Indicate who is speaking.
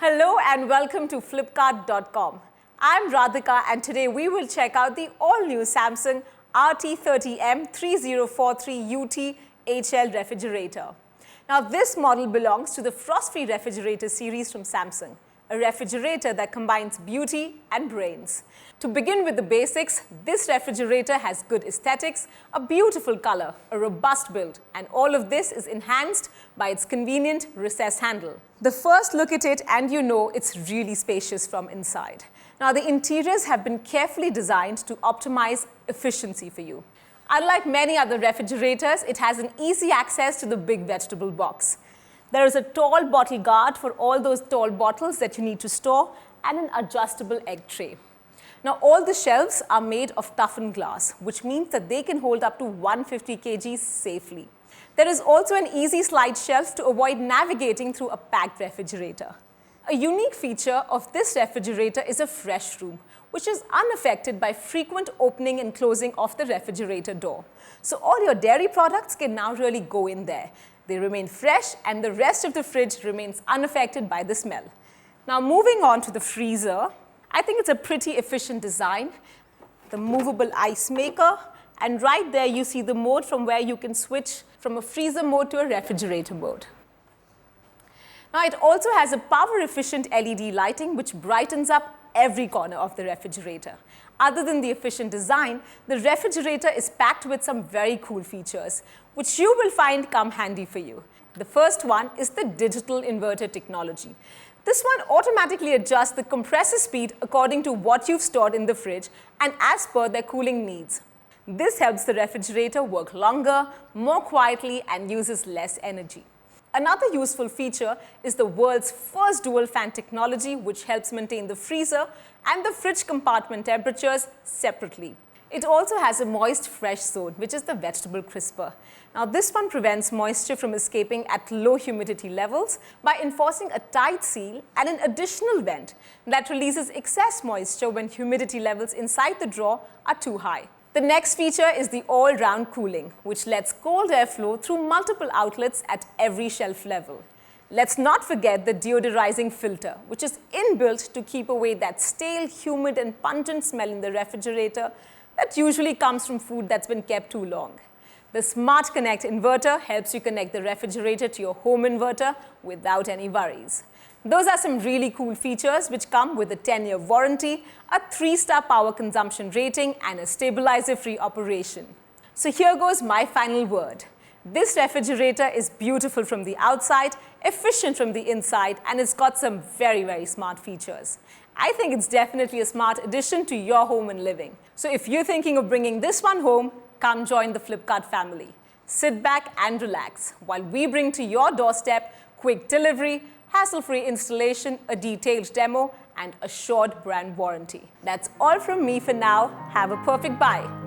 Speaker 1: Hello and welcome to Flipkart.com. I'm Radhika and today we will check out the all-new Samsung RT30M 3043UT HL refrigerator. Now this model belongs to the frost-free refrigerator series from Samsung, a refrigerator that combines beauty and brains. To begin with the basics, this refrigerator has good aesthetics, a beautiful color, a robust build, and all of this is enhanced by its convenient recess handle. The first look at it and you know it's really spacious from inside. Now the interiors have been carefully designed to optimize efficiency for you. Unlike many other refrigerators, it has an easy access to the big vegetable box. There is a tall bottle guard for all those tall bottles that you need to store and an adjustable egg tray. Now all the shelves are made of toughened glass, which means that they can hold up to 150 kg safely. There is also an easy slide shelf to avoid navigating through a packed refrigerator. A unique feature of this refrigerator is a fresh room, which is unaffected by frequent opening and closing of the refrigerator door. So all your dairy products can now really go in there. They remain fresh and the rest of the fridge remains unaffected by the smell. Now moving on to the freezer, I think it's a pretty efficient design. The movable ice maker, and right there you see the mode from where you can switch from a freezer mode to a refrigerator mode. Now it also has a power efficient LED lighting which brightens up every corner of the refrigerator. Other than the efficient design, the refrigerator is packed with some very cool features, which you will find come handy for you. The first one is the digital inverter technology. This one automatically adjusts the compressor speed according to what you've stored in the fridge and as per their cooling needs. This helps the refrigerator work longer, more quietly, and uses less energy. Another useful feature is the world's first dual fan technology, which helps maintain the freezer and the fridge compartment temperatures separately. It also has a moist fresh zone, which is the vegetable crisper. Now this one prevents moisture from escaping at low humidity levels by enforcing a tight seal and an additional vent that releases excess moisture when humidity levels inside the drawer are too high. The next feature is the all-round cooling, which lets cold air flow through multiple outlets at every shelf level. Let's not forget the deodorizing filter, which is inbuilt to keep away that stale, humid, and pungent smell in the refrigerator that usually comes from food that's been kept too long. The Smart Connect inverter helps you connect the refrigerator to your home inverter without any worries. Those are some really cool features which come with a 10-year warranty, a 3-star power consumption rating, and a stabilizer-free operation. So here goes my final word. This refrigerator is beautiful from the outside, efficient from the inside, and it's got some very, very smart features. I think it's definitely a smart addition to your home and living. So if you're thinking of bringing this one home, come join the Flipkart family. Sit back and relax while we bring to your doorstep quick delivery, hassle-free installation, a detailed demo, and assured brand warranty. That's all from me for now. Have a perfect buy.